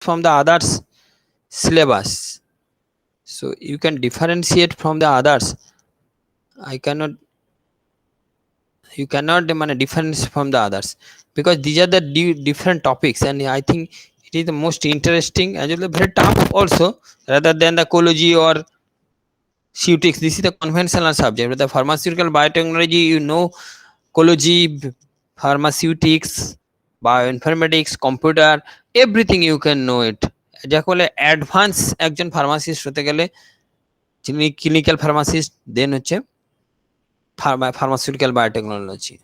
from the others syllabus. So you can differentiate from the others. You cannot demand difference from the others, because these are the different topics, and I think it is the most interesting and very tough also, rather than the ecology or ceutics. This is the conventional subject. With the pharmaceutical biotechnology, ecology, pharmaceutics, bioinformatics, computer, everything you can know it. যাকে বলে advance একজন pharmacist হতে গেলে, যিনি clinical pharmacist, দেন হচ্ছে pharmaceutical biotechnology.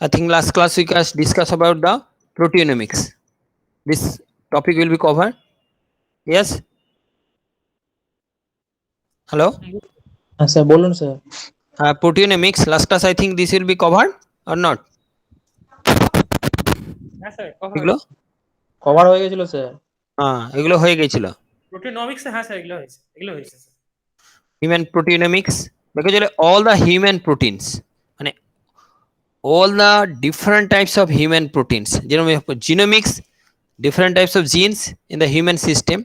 I think last class we discussed about the proteomics. This topic will be covered. Yes. Hello. sir, bolun sir. Proteomics. Last class I think this will be covered or not? হ্যাঁ sir এগুলো cover হয়ে গেছিল sir. এগুলো হয়ে গেছিল। Proteomics, হ্যাঁ sir এগুলো হয়েছে sir. Human proteomics, because all the human proteins, মানে all the different types of human proteins, genomics, different types of genes in the human system.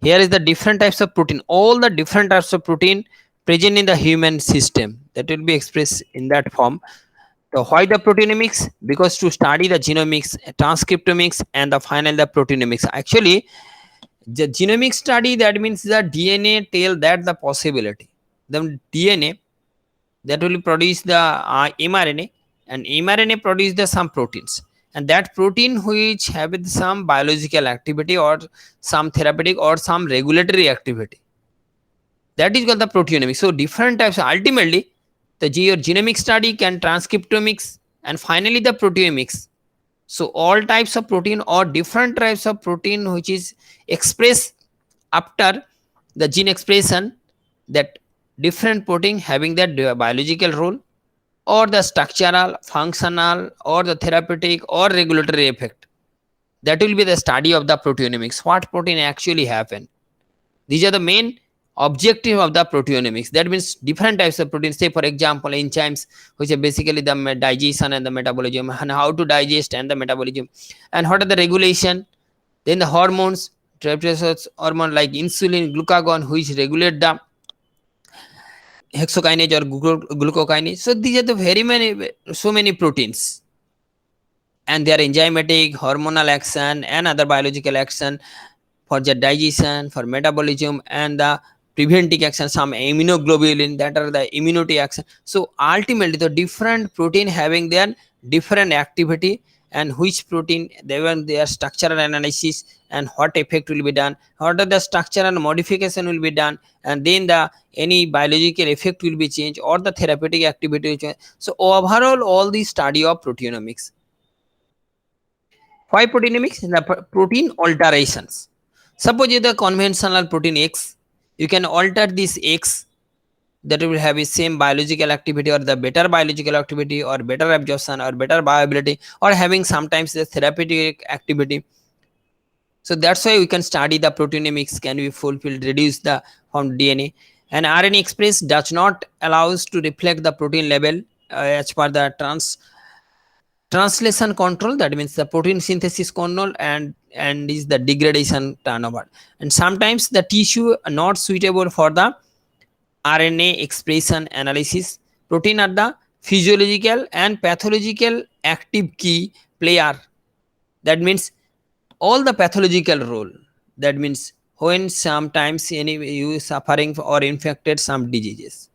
Here is the different types of protein, all the different types of protein present in the human system, that will be expressed in that form. So why the proteomics? Because to study the genomics, transcriptomics, and the final the proteomics. Actually the genomic study, that means the DNA tell that the possibility, the DNA that will produce the mRNA, and mRNA produce the some proteins, and that protein which have some biological activity or some therapeutic or some regulatory activity, that is called the proteomics. So different types, ultimately your genomic study can transcriptomics, and finally the proteomics. So all types of protein or different types of protein which is expressed after the gene expression, that different protein having that biological role or the structural, functional, or the therapeutic or regulatory effect, that will be the study of the proteomics. What protein actually happen? These are the main objective of the proteomics. That means different types of proteins, say for example enzymes, which are basically the digestion and the metabolism, and how to digest and the metabolism, and what are the regulation. Then the hormones, hormone like insulin, glucagon, which regulate the hexokinase or glucokinase. So these are the so many proteins, and their enzymatic, hormonal action, and other biological action for the digestion, for metabolism, and the preventing action, some immunoglobulin, that are the immunity action. So ultimately the different protein having their different activity, and which protein they want their structural analysis, and what effect will be done, what are the structural modification will be done, and then the any biological effect will be changed or the therapeutic activity will change. So overall all the study of proteomics. Why proteomics? The protein alterations. Suppose the conventional protein X, you can alter this X, that will have the same biological activity or the better biological activity or better absorption or better bioavailability, or having sometimes the therapeutic activity. So that's why we can study the proteomics can be fulfilled, reduce the from DNA. And RNA express does not allow us to reflect the protein level as per the translation control, that means the protein synthesis control, and is the degradation turnover. And sometimes the tissue are not suitable for the RNA expression analysis. Protein are the physiological and pathological active key player, that means all the pathological role. That means when sometimes you suffering or infected some diseases,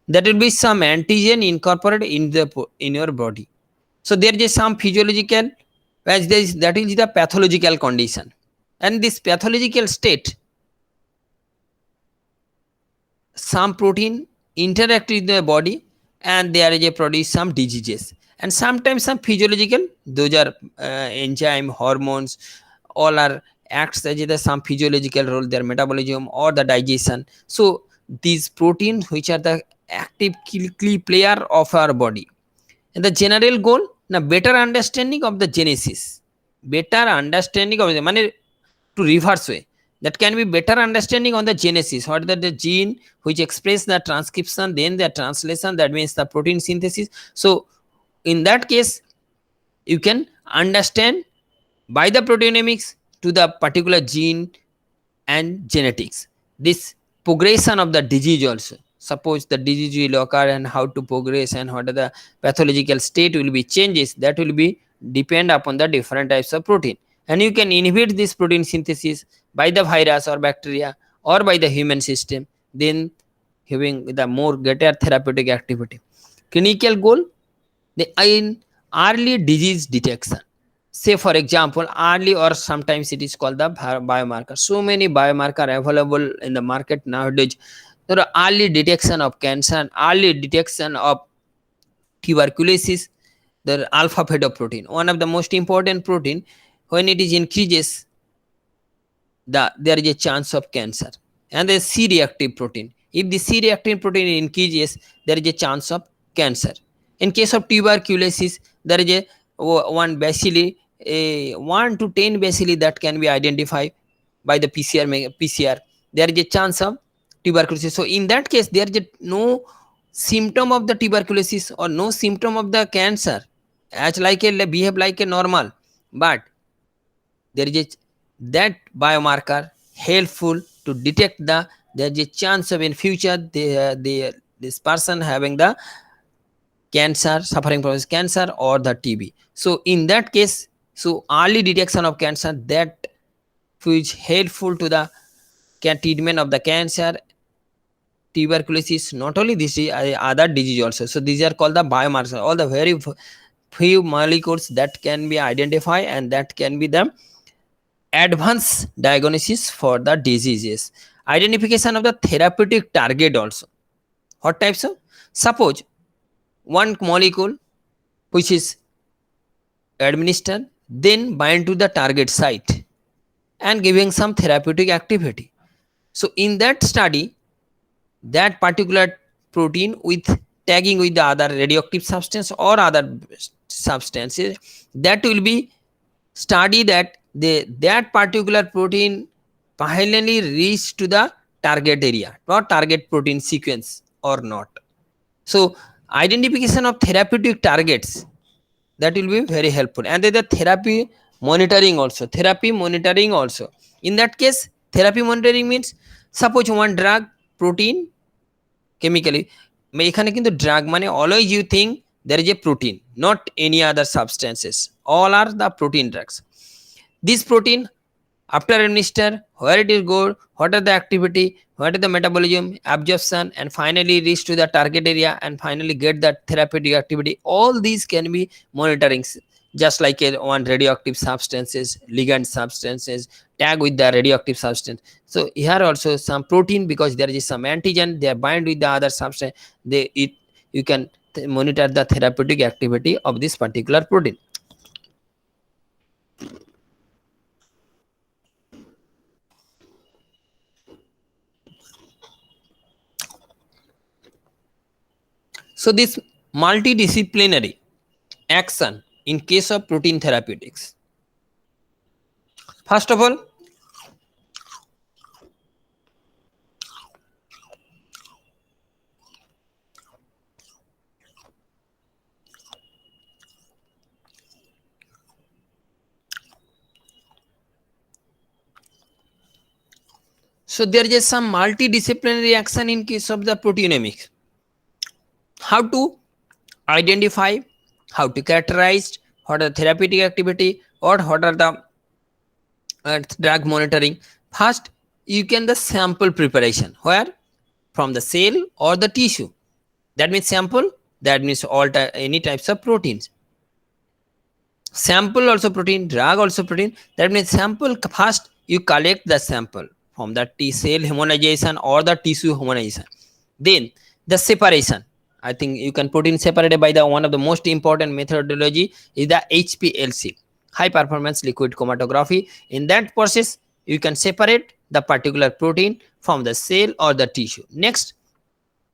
that will be some antigen incorporated in your body. So there is some physiological, that is the pathological condition, and this pathological state, some protein interact with the body, and there is a produce some diseases. And sometimes some physiological, those are enzyme, hormones, all are acts as some physiological role, their metabolism or the digestion. So these proteins which are the active key player of our body. And the general goal, now better understanding of the genesis, better understanding of the, to reverse way, That can be better understanding on the genesis, what are the gene which express the transcription, then the translation, that means the protein synthesis. So in that case, you can understand by the proteomics to the particular gene and genetics, this progression of the disease also. Suppose the disease will occur and how to progress and what are the pathological state will be changes, that will be depend upon the different types of protein. And you can inhibit this protein synthesis by the virus or bacteria or by the human system, then having the more greater therapeutic activity. Clinical goal, the in early disease detection. Say for example, early, or sometimes it is called the biomarker. So many biomarker available in the market nowadays. There are early detection of cancer, early detection of tuberculosis, the alpha fetoprotein, one of the most important protein. When it is increases, there is a chance of cancer. And the C reactive protein, if the C reactive protein increases, there is a chance of cancer. In case of tuberculosis, there is a one bacilli, a 1 to 10 bacilli that can be identified by the PCR. There is a chance of tuberculosis. So in that case, there is no symptom of the tuberculosis or no symptom of the cancer, as like a behave like a normal, but there is a that biomarker helpful to detect there is a chance of in future this person having the cancer, suffering from cancer or the TB. So in that case, so early detection of cancer, that is helpful to the treatment of the cancer, tuberculosis, not only this other disease also. So these are called the biomarkers, all the very few molecules that can be identified, and that can be the advanced diagnosis for the diseases. Identification of the therapeutic target also. What types of? Suppose one molecule which is administered, then bind to the target site and giving some therapeutic activity. So in that study, that particular protein with tagging with the other radioactive substance or other substances, that will be study that that particular protein finally reach to the target area or target protein sequence or not. So identification of therapeutic targets, that will be very helpful. And then the therapy monitoring also. In that case, therapy monitoring means suppose one drug protein chemically, এখানে কিন্তু drug মানে always you think there is a protein, not any other substances, all are the protein drugs. This protein after administer, where it is go, what are the activity, what is the metabolism, absorption, and finally reach to the target area and finally get that therapeutic activity. All these can be monitoring, just like one radioactive substances, ligand substances, tag with the radioactive substance. So here also some protein, because there is some antigen, they are bind with the other substance, you can monitor the therapeutic activity of this particular protein. So this multidisciplinary action in case of protein therapeutics. First of all, so there is some multidisciplinary action in case of the proteomics. How to identify, how to characterize, what are the therapeutic activity, or what are the drug monitoring. First, you can the sample preparation, where from the cell or the tissue. That means sample, that means all any types of proteins. Sample also protein, drug also protein. That means sample, first you collect the sample from the T cell homogenization or the tissue homogenization. Then the separation, I think you can protein separated by the one of the most important methodology is the HPLC, high performance liquid chromatography. In that process, you can separate the particular protein from the cell or the tissue. Next,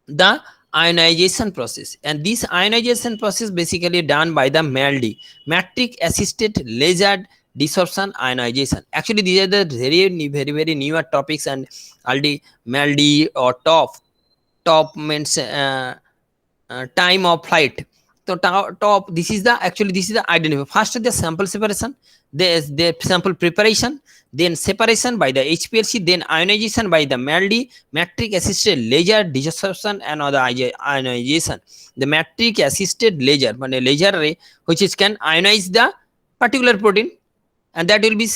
the ionization process, and this ionization process basically done by the MALD, matrix assisted laser desorption, ionization. Actually, these are the very newer topics, and already MELD or top means time of flight. So top, this is the identifier. First the sample separation, there's the sample preparation, then separation by the HPLC, then ionization by the MELD, metric assisted laser desorption, and other ionization. The metric assisted laser, laser ray, which is can ionize the particular protein, and that will be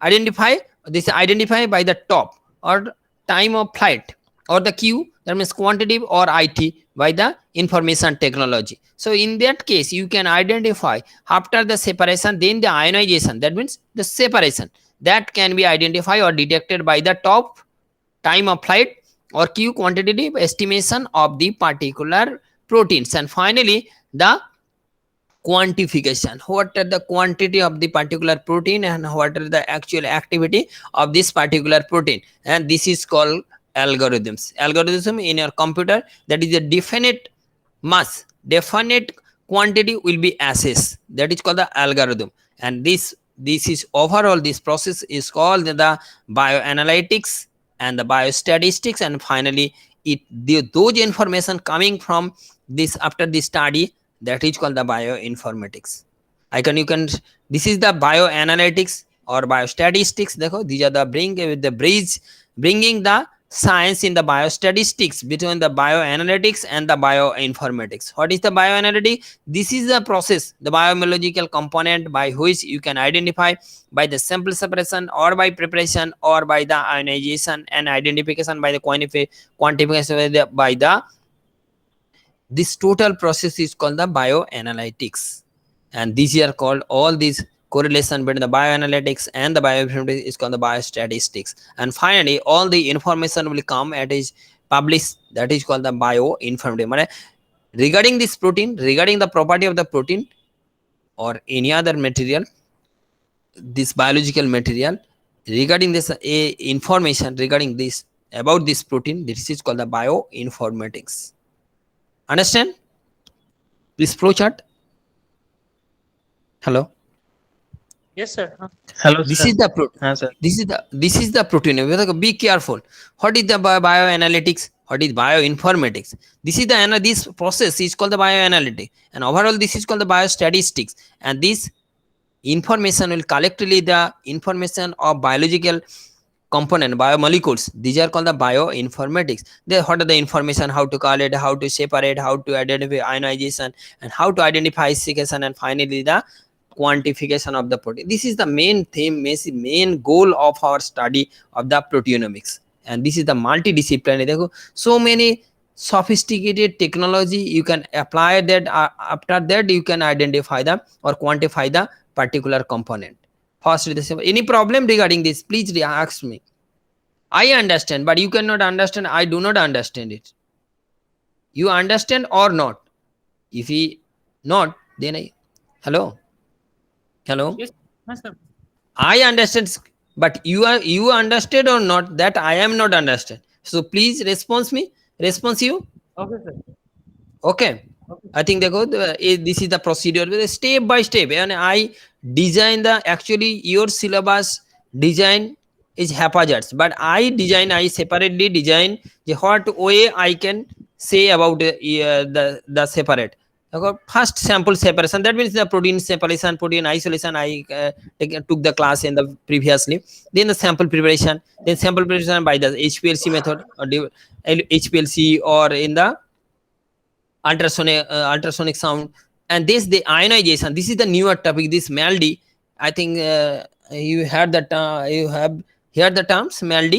identified by the top or time of flight, or the Q, that means quantitative, or IT by the information technology. So in that case, you can identify after the separation, then the ionization, that means the separation, that can be identified or detected by the top, time of flight, or Q, quantitative estimation of the particular proteins. And finally, the quantification, what are the quantity of the particular protein and what are the actual activity of this particular protein, and this is called algorithm in your computer. That is a definite mass, definite quantity will be assessed, that is called the algorithm. And this is overall, this process is called the bioanalytics and the biostatistics. And finally, those information coming from this after the study, that is called the bioinformatics. This is the bioanalytics or biostatistics. These are the bringing the science in the biostatistics between the bioanalytics and the bioinformatics. What is the bioanalytic? This is the process, the biological component by which you can identify by the sample separation, or by preparation, or by the ionization, and identification by the quantification by the this total process is called the bioanalytics. And these are called, all these correlation between the bioanalytics and the bioinformatics is called the biostatistics. And finally, all the information will come at is published, that is called the bioinformatics. Regarding this protein, regarding the property of the protein or any other material, this biological material, regarding this information regarding this, about this protein, this is called the bioinformatics. Understand this flow chart? Hello. Yes, sir. Hello, This sir. is the protein. हाँ sir. This is the protein. Be careful. What is the bioanalytics? What is bioinformatics? This is this process is called the bioanalytic, and overall this is called the biostatistics. And this information will collectively the information of biological component, biomolecules. These are called the bioinformatics. What are the information, how to call it, how to separate, how to identify ionization, and how to identify segregation, and finally the quantification of the protein. This is the main theme, main goal of our study of the proteomics. And this is the multidisciplinary. So many sophisticated technology you can apply that. After that, you can identify the or quantify the particular component. First, any problem regarding this, please ask me. I understand, but you cannot understand. I do not understand it. You understand or not? If he not, then I. Hello. Yes, sir. I understand, but you understand or not, that I am not understand. So please response you. Okay, sir. Okay. I think this is the procedure step by step, and I design the actually your syllabus design is haphazard, but I separately design what way I can say about the separate. First sample separation, that means the protein separation, protein isolation. I took the class in the previously. Then the sample preparation, then sample preparation by the HPLC method, or HPLC, or in the ultrasonic sound. And this the ionization. This is the newer topic, this MELD. I think you heard that you have heard the terms MELD,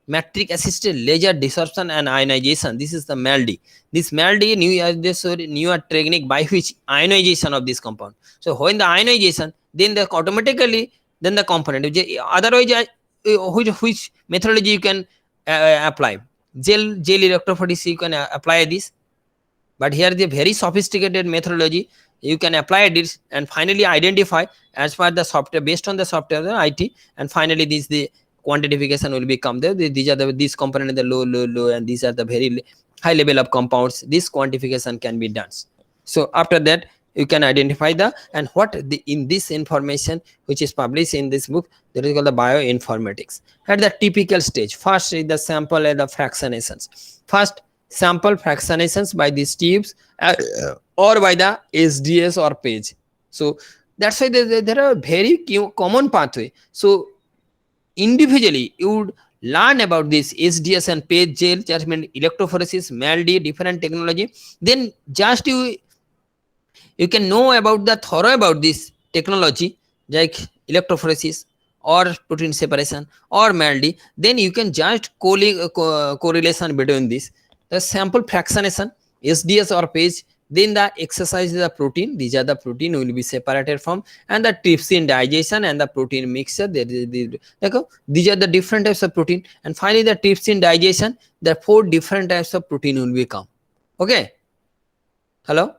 metric assisted laser desorption and ionization. This is the MELD. This MELD newer technique by which ionization of this compound. So when the ionization, then the automatically then the component. Otherwise, which methodology you can apply? Gel electrophoresis you can apply this. But here the very sophisticated methodology you can apply this, and finally identify as per the software, based on the software, the IT, and finally the quantification will become there. These are this component, the low, and these are the very high level of compounds. This quantification can be done. So after that, you can identify the and what the in this information which is published in this book, that is called the bioinformatics. At the typical stage, first is the sample and the fractionations. First, sample fractionations by these tubes or by the SDS or page. So that's why there are very common pathway. So individually you would learn about this SDS and page gel, just mean electrophoresis, MALDI, different technology. Then just you can know about the thorough about this technology like electrophoresis or protein separation or MALDI. Then you can just correlation between this, the sample fractionation, SDS or page, then the exercise is the protein. These are the protein will be separated from, and the trypsin digestion and the protein mixture. These are the different types of protein, and finally the trypsin digestion. The 4 different types of protein will become. Okay. Hello.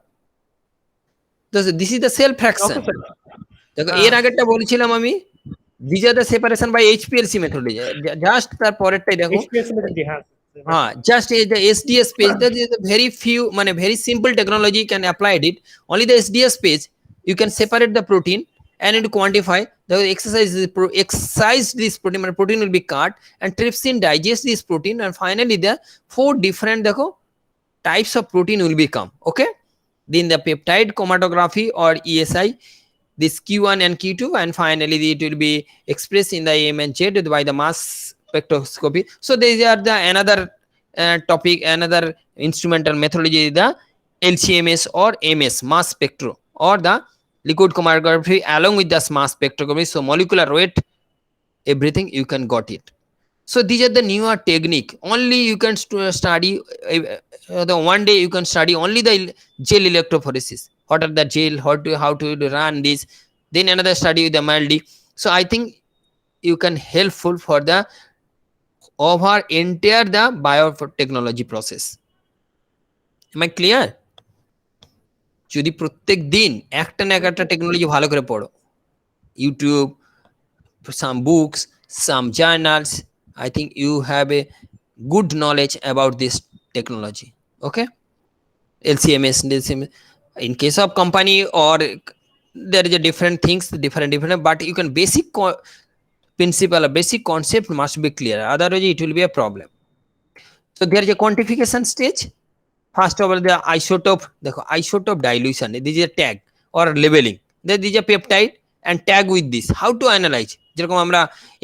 This is the cell fraction. দেখো এর আগেরটা বলছিলাম আমি, these are the separation by HPLC methodology. Just তার পরেরটাই দেখো, just the SDS page, that is a very few, very simple technology can apply it. Only the SDS page you can separate the protein and it quantify the exercise this protein, protein will be cut and trypsin digest this protein, and finally the 4 different types of protein will become. Okay, then the peptide chromatography or ESI, this Q1 and Q2, and finally it will be expressed in the AM and Z by the mass spectroscopy. So these are the another topic, another instrumental methodology, the LCMS or MS, mass spectro, or the liquid chromatography along with the mass spectroscopy. So molecular weight, everything you can got it. So these are the newer technique. Only you can study the one day you can study only the gel electrophoresis. What are the gel? How to run this? Then another study with the MALDI. So I think you can helpful for the over entire the biotechnology process. Am I clear? যদি প্রত্যেক দিন একটা না একটা technology ভালো করে পড়ো, YouTube, some books, some journals, I think you have a good knowledge about this technology. Okay, LCMS, in case of company or there is a different things, different, but you can basic principle, a basic concept must be clear, otherwise it will be a problem. So there is a quantification stage. First of all, the isotope dilution, this is a tag or labeling. This is a peptide and tag with this. How to analyze?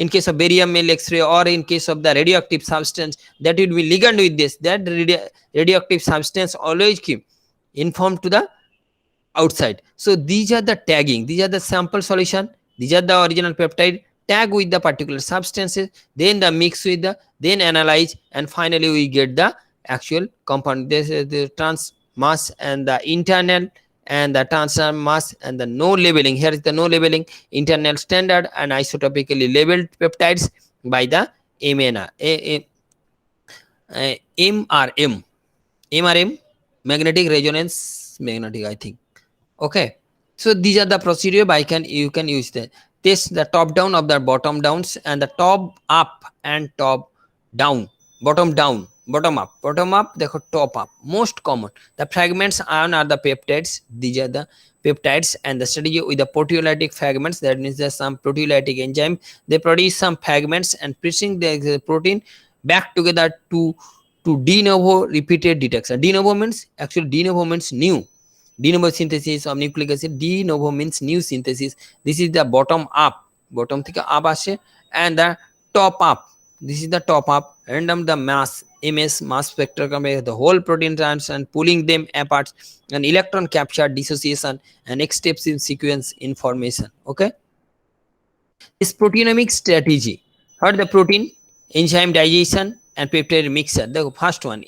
In case of barium male X-ray or in case of the radioactive substance, that will be ligand with this. That radioactive substance always keep informed to the outside. So these are the tagging. These are the sample solution. These are the original peptide. Tag with the particular substances. Then the mix with the, then analyze, and finally we get the actual compound. This is the trans mass and the internal and the transfer mass and the no labeling. Here is the no labeling, internal standard and isotopically labeled peptides by the MRM, magnetic resonance magnetic, I think. Okay, so these are the procedure by you can use the test the top down of the bottom downs and the top up and top down, bottom down, bottom up, top up, most common. The fragments are the peptides. These are the peptides, and the strategy with the proteolytic fragments, that means there's some proteolytic enzyme, they produce some fragments and pressing the protein back together to de novo repeated detection. De novo means new. De novo synthesis of nucleic acid. De novo means new synthesis. This is the bottom up, bottom theke up ashe, and the top up, this is the top up. Random the mass mass spectrometry, the whole protein trans and pulling them apart, and electron capture, dissociation, and next steps in sequence information. Okay, this proteomic strategy, what the protein enzyme digestion and peptide mixture. The first one,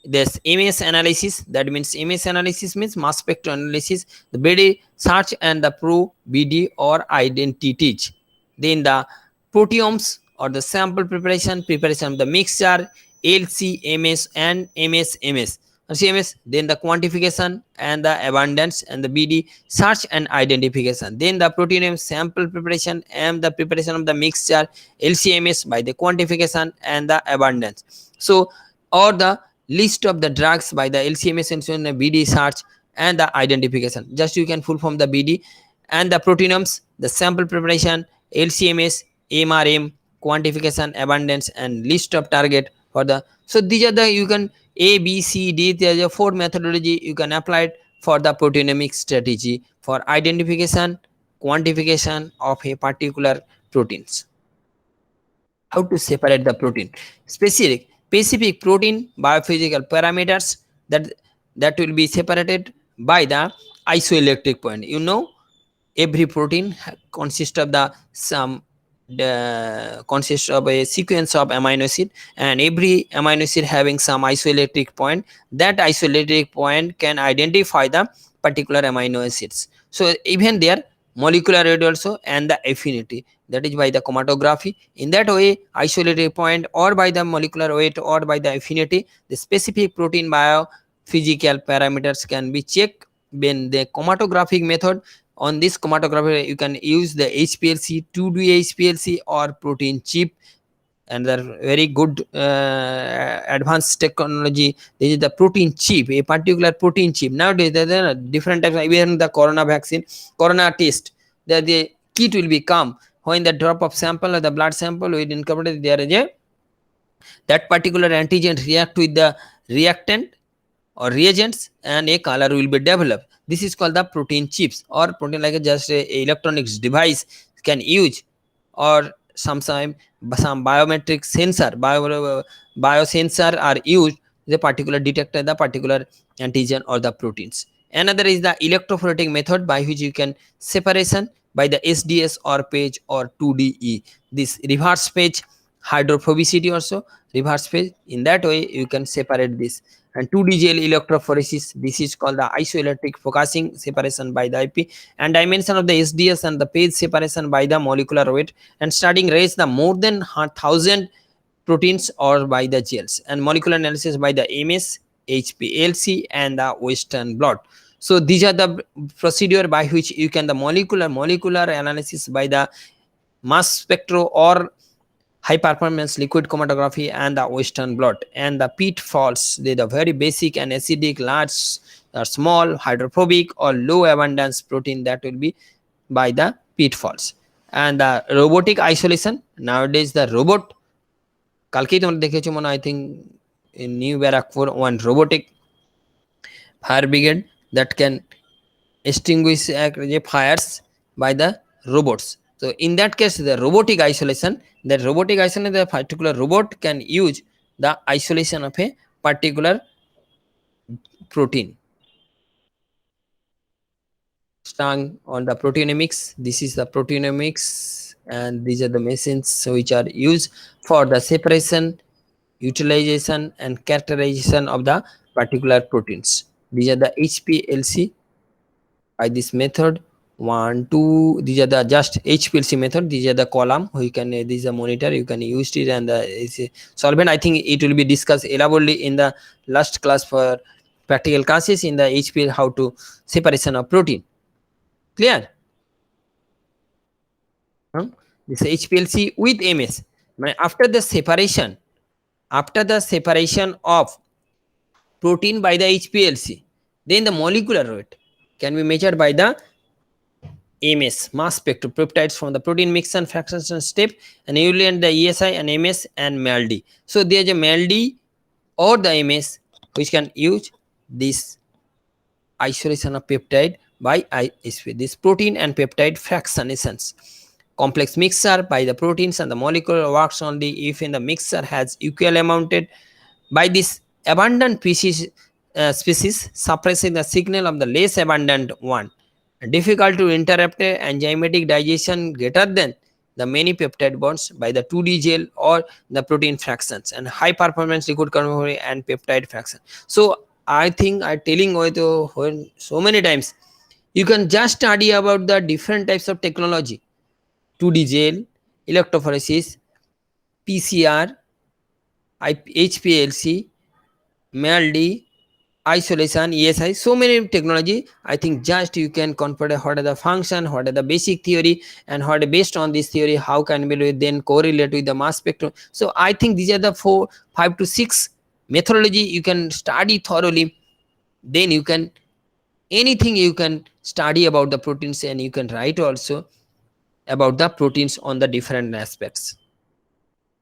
this MS analysis, that means MS analysis means mass spectro analysis, the BD search and the pro BD or identities. Then the proteomes or the sample preparation of the mixture, LCMS and MS. CMS, then the quantification and the abundance, and the BD search and identification. Then the proteome sample preparation and the preparation of the mixture, LCMS by the quantification and the abundance. So or the list of the drugs by the LCMS and BD search and the identification. Just you can full form the BD, and the proteomes, the sample preparation, LCMS, MRM, quantification, abundance, and list of target for the. So these are the, you can A, B, C, D. There are 4 methodology you can apply it for the proteomic strategy for identification, quantification of a particular proteins. How to separate the protein? Specific protein biophysical parameters that will be separated by the isoelectric point. You know, every protein consists of consists of a sequence of amino acid, and every amino acid having some isoelectric point. That isoelectric point can identify the particular amino acids. So even their molecular weight also, and the affinity, that is by the chromatography. In that way, isoelectric point or by the molecular weight or by the affinity, the specific protein biophysical parameters can be checked when the chromatographic method. On this chromatography, you can use the HPLC, 2D HPLC, or protein chip, and they're very good advanced technology. This is the protein chip, a particular protein chip. Nowadays there are different types. Even the corona vaccine, corona test, the kit will become when the drop of sample or the blood sample will incorporate, there is a that particular antigen react with the reactant or reagents, and a color will be developed. This is called the protein chips, or protein like just a electronics device can use, or sometimes some biometric sensor, biosensor are used, the particular detector the particular antigen or the proteins. Another is the electrophoretic method, by which you can separation by the SDS or page or 2DE. This reverse page hydrophobicity also, reverse page. In that way you can separate this. And 2D gel electrophoresis, this is called the isoelectric focusing separation by the IP, and dimension of the SDS and the page separation by the molecular weight, and starting raise the more than 1000 proteins or by the gels, and molecular analysis by the MS, HPLC, and the Western blot. So these are the procedure by which you can the molecular analysis by the mass spectro or high performance liquid chromatography and the Western blot. And the pitfalls, they are very basic and acidic, large or small, hydrophobic or low abundance protein, that will be by the pitfalls. And the robotic isolation, nowadays the robot, কালকেই তোমরা দেখেছো মনে, I think in New Barakpur, one robotic fire brigade that can extinguish fires by the robots. So in that case, the robotic isolation, the particular robot can use the isolation of a particular protein. Strong on the proteomics, this is the proteomics, and these are the machines which are used for the separation, utilization, and characterization of the particular proteins. These are the HPLC. By this method, 1 2, these are the just HPLC method. These are the column, you can this is a monitor, you can use it, and it's a solvent. I think it will be discussed elaborately in the last class for practical classes in the HPL, how to separation of protein. Clear? This HPLC with MS. After the separation of protein by the HPLC, then the molecular weight can be measured by the MS, mass spectropeptides from the protein mix and fractionation step, and usually and the ESI and MS and MALD. So there is a MALD or the MS which can use this isolation of peptide by ISP, this protein and peptide fractionations. Complex mixture by the proteins and the molecule works only if in the mixture has equal amounted by this abundant species suppressing the signal of the less abundant one. Difficult to interrupt enzymatic digestion greater than the many peptide bonds by the 2D gel or the protein fractions, and high performance liquid chromatography and peptide fraction. So I think I'm telling so many times, you can just study about the different types of technology: 2D gel, electrophoresis, PCR, HPLC, MALD, isolation, ESI, so many technology. I think just you can convert what are the function, what are the basic theory, and what based on this theory, how can we then correlate with the mass spectrum. So I think these are the 5 to 6 methodology you can study thoroughly, then you can anything you can study about the proteins, and you can write also about the proteins on the different aspects.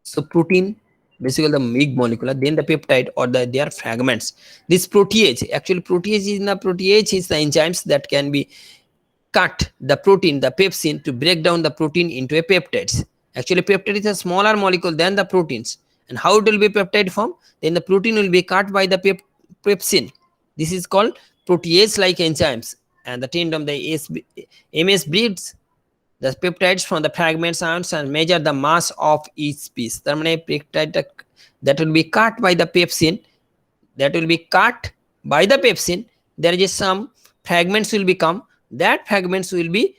So protein, basically the big molecular, then the peptide or their fragments. This protease, actually protease is the protease is the enzymes that can be cut the protein, the pepsin, to break down the protein into a peptides. Actually peptide is a smaller molecule than the proteins. And how it will be peptide form? Then the protein will be cut by the pepsin. This is called protease like enzymes. And the tendon, the MS breeds the peptides from the fragments ions and measure the mass of each piece. The peptide that will be cut by the pepsin, there is some fragments will become, that fragments will be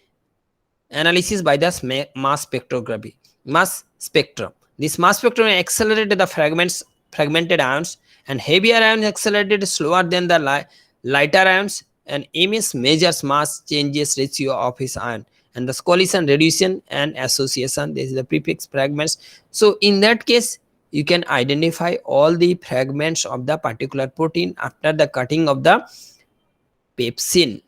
analysis by the mass spectrography, mass spectrum. This mass spectrum accelerated the fragmented ions, and heavier ions accelerated slower than the lighter ions, and MS measures mass changes ratio of his ion, and the collision, reduction, and association. This is the prefix fragments. So in that case, you can identify all the fragments of the particular protein after the cutting of the pepsin,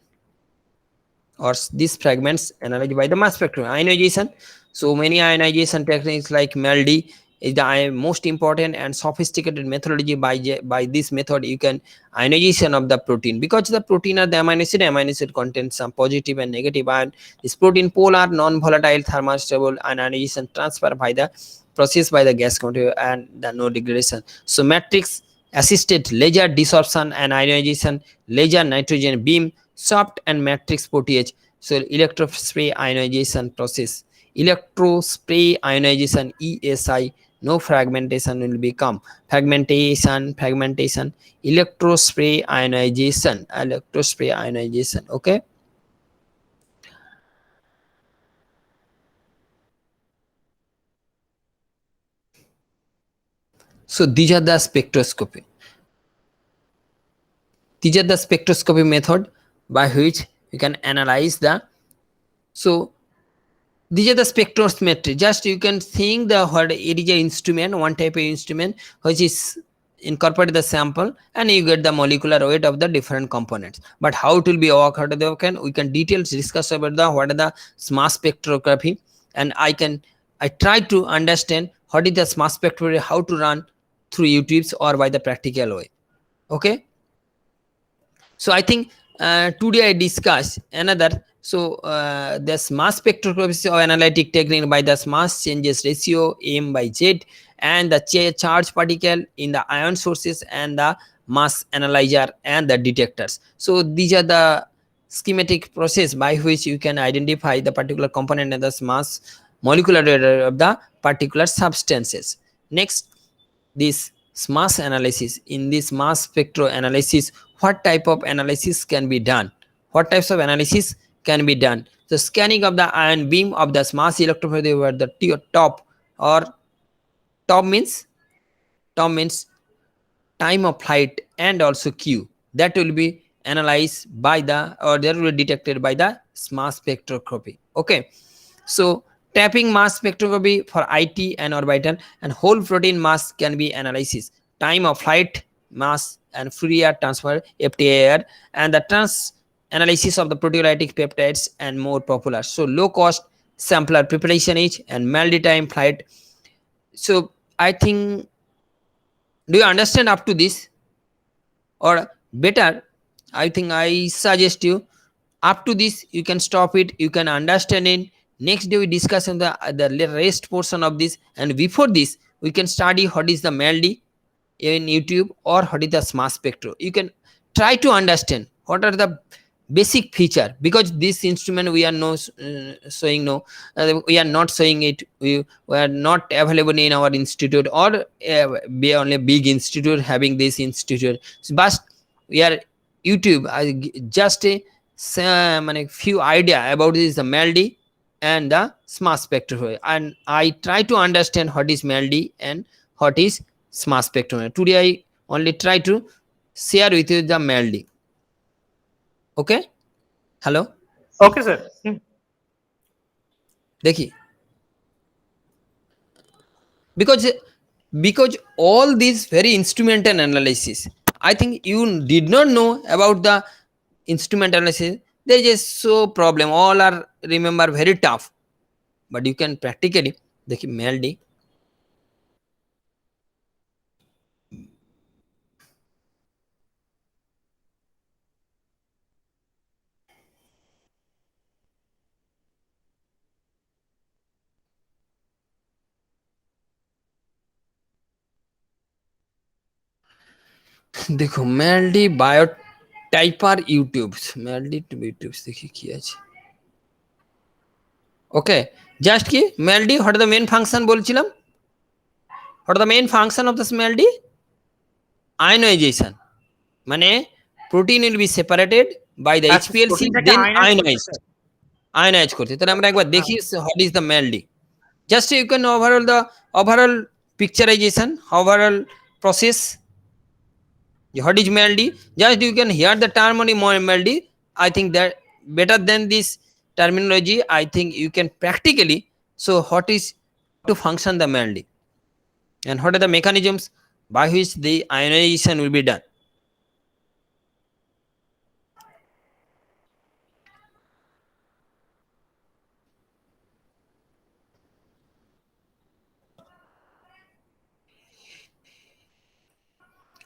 or these fragments analyzed by the mass spectrum. Ionization. So many ionization techniques like MELD is the most important and sophisticated methodology. By this method, you can ionization of the protein, because the protein are the amino acid contains some positive and negative ion. This protein polar, non-volatile, thermostable, and ionization transfer by the process by the gas control and the no degradation. So matrix assisted laser desorption and ionization, laser nitrogen beam, soft and matrix protease. So electrospray ionization process, electrospray ionization, ESI, no fragmentation will become fragmentation, electrospray ionization. Okay. So these are the spectroscopy. These are the spectroscopy method by which you can analyze the. So these are the spectrometry. Just you can think the what it is a instrument, one type of instrument which is incorporate the sample, and you get the molecular weight of the different components. But how it will be work, how they can, we can details discuss about the what are the mass spectrography, and I try to understand what is the mass spectrography, how to run through YouTube's or by the practical way. Okay. So I think today I discuss another. So this mass spectroscopy or analytic technique by the mass changes ratio M by Z, and the charge particle in the ion sources, and the mass analyzer and the detectors. So these are the schematic process by which you can identify the particular component and the mass molecular weight of the particular substances. Next, this mass analysis. In this mass spectro analysis, what type of analysis can be done? What types of analysis can be done? The scanning of the ion beam of the mass electrophoresis over the top, or top means time of flight, and also Q, that will be analyzed by the, or that will be detected by the mass spectroscopy. Okay. So tapping mass spectroscopy for IT and orbital and whole protein mass can be analysis, time of flight, mass, and Fourier transfer, FTIR, and the analysis of the proteolytic peptides, and more popular. So low cost sampler preparation age and multi-time flight. So I think, do you understand up to this? Or better, I think I suggest you up to this you can stop it, you can understand it. Next day we discuss on the rest portion of this, and before this we can study what is the MELD in YouTube, or what is the mass spectro. You can try to understand what are the basic feature, because this instrument we are we are not showing it, we are not available in our institute, or be only big institute having this institute, but we are YouTube just a few idea about this, the MELD and the mass spectrometry, and I try to understand what is MELD and what is mass spectrometry. Today I only try to share with you the MELD. Okay. Hello. Okay, sir. देखिए, because all these very instrumental analysis, I think you did not know about the instrument analysis, there is a so problem, all are remember very tough, but you can practically देखिए MALDI দেখো MALDI Biotyper YouTubes MALDI YouTubes দেখি কি আছে okay just কি MALDI what are the main function বলছিলাম what are the main function of the MALDI ionization মানে protein will be separated by the HPLC then ionize করতে তাহলে আমরা একবার দেখি what is the MALDI just you can overall picturization overall process what is MELD? Just you can hear the term only MELD. I think that better than this terminology, I think you can practically so what is to function the MELD and what are the mechanisms by which the ionization will be done.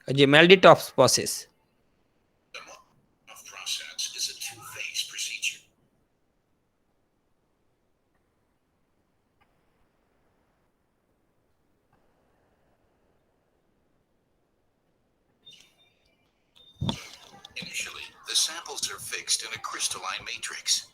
The MELD TOPS process. Process is a two-phase procedure. Initially, the samples are fixed in a crystalline matrix.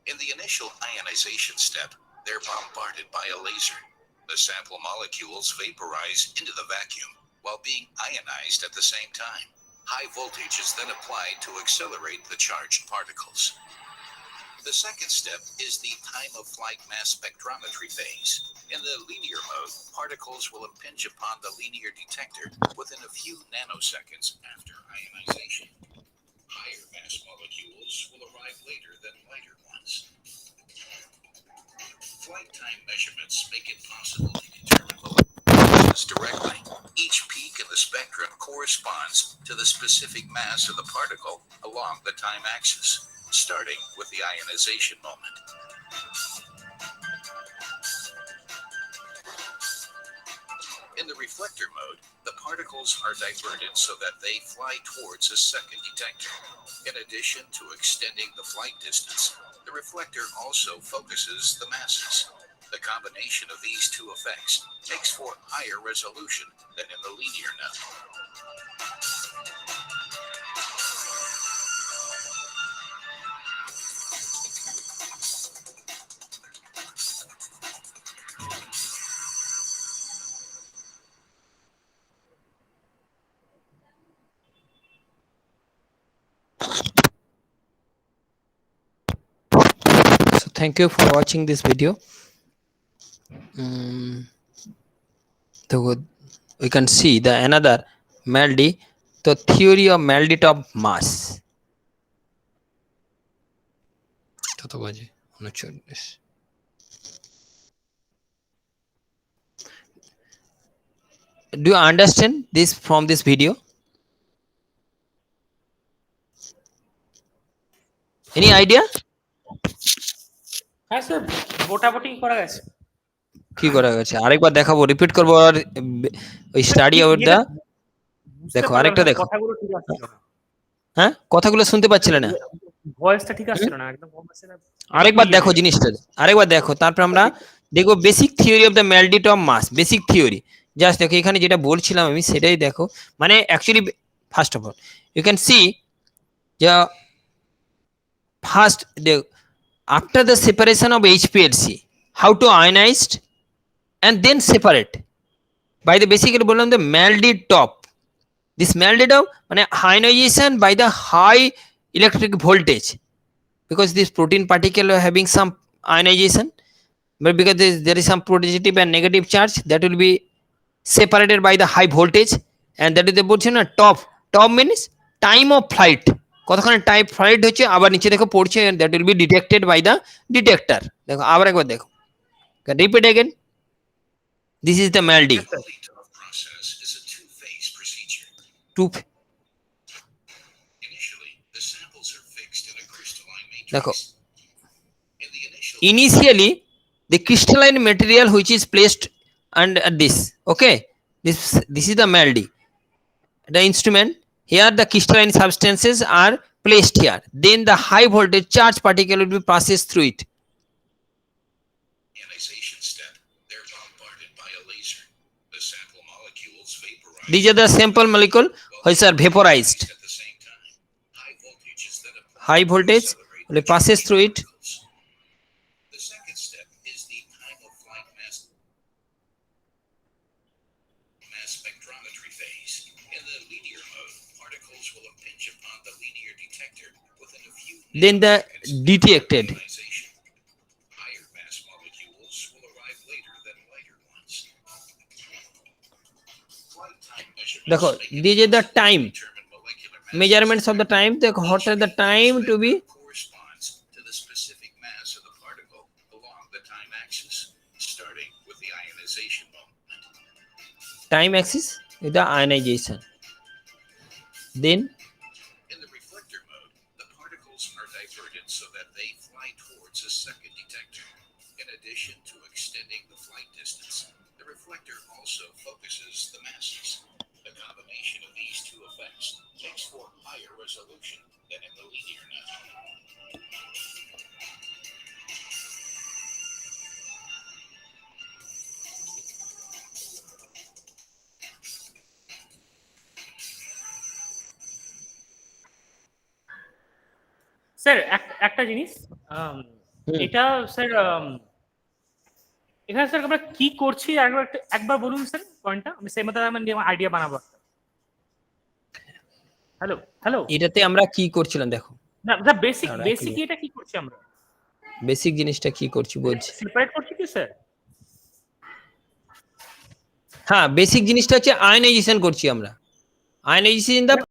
In the initial ionization step, they're bombarded by a laser. The sample molecules vaporize into the vacuum while being ionized at the same time. High voltage is then applied to accelerate the charged particles. The second step is the time-of-flight mass spectrometry phase. In the linear mode, particles will impinge upon the linear detector within a few nanoseconds after ionization. Higher mass molecules will arrive later than lighter ones. Flight time measurements make it possible to determine molecules directly. Each peak in the spectrum corresponds to the specific mass of the particle along the time axis, starting with the ionization moment. In the reflector mode, the particles are diverted so that they fly towards a second detector. In addition to extending the flight distance, the reflector also focuses the masses. The combination of these two effects makes for higher resolution than in the linear node. So thank you for watching this video. So we can see the another MELD, the theory of MELD top mass. কত বাজে 39 Do you understand this from this video? Any idea? হ্যাঁ sir মোটামুটি করা গেছে কি করা গেছে আরেকবার দেখাবো রিপিট করবো আর ওই স্টাডি আউট দা দেখো আরেকটা দেখো কথাগুলো ঠিক আসছিল না হ্যাঁ কথাগুলো শুনতে পাচ্ছিলে না ভয়েসটা ঠিক আসছিল না একদম আরেকবার দেখো জিনিসটা আরেকবার দেখো তারপর আমরা দেখো basic theory of the MALDI TOF mass basic theory just দেখো এখানে যেটা বলছিলাম আমি সেটাই দেখো মানে actually first of all you can see যে first after the separation of HPLC how to ionized and then separate by the basically বললাম the MELD top this MELD top মানে ionization by the high electric voltage because this protein particle are having some ionization but because there is some positive and negative charge that will be separated by the high voltage and that is the বলছি না top means time of flight কতক্ষণ type flight হচ্ছে আবার নিচে দেখো পড়ছে that will be detected by the detector দেখো আবার একবার দেখো repeat again this is the MELD Process is a two-phase procedure. To Initially, the sample দেখো In the initial initially the crystalline material which is placed under this, okay, this is the MALD, the instrument. Here the crystalline substances are placed here, then the high voltage charge particle will be passes through it. ionization step, they're bombarded by a laser. The sample molecules vaporize. These are the sample molecule which are vaporized. At the same time, high voltages that apply High voltage accelerate will passes through it. particles. The second step is the time of flight mass spectrometry phase. In the linear mode, particles will impinge upon the linear detector within a few Then the nanoseconds detected. of ionization. Higher mass molecules will arrive later than lighter ones. Flight time measurements দেখো make it these are the time determine molecular mass measurements of the time. দেখো what are the time to be corresponds to the specific mass of the particle along the time axis, starting with the ionization moment. time axis with the ionization. Then In the reflector mode, the particles are diverted so that they fly towards a second detector. In addition to extending the flight distance, the reflector also focuses the masses. The combination of these two effects makes for higher resolution than in the linear method. Sir একটা জিনিস হুম। এটা sir এখানে sir আমরা কি করছি একবার বলুন sir পয়েন্টটা, আমি সেই মতো আমার আইডিয়া বানাবো। হ্যালো হ্যালো, এটাতে আমরা কি করছিলাম দেখো, না বেসিক দাঁড়া, বেসিক clear. এটা কি করছি আমরা, বেসিক জিনিসটা কি করছি বলছি। সেপারেট করছি কি স্যার? হ্যাঁ বেসিক জিনিসটা হচ্ছে আয়নাইজেশন করছি আমরা, আয়নাইজেশন ইন দ্য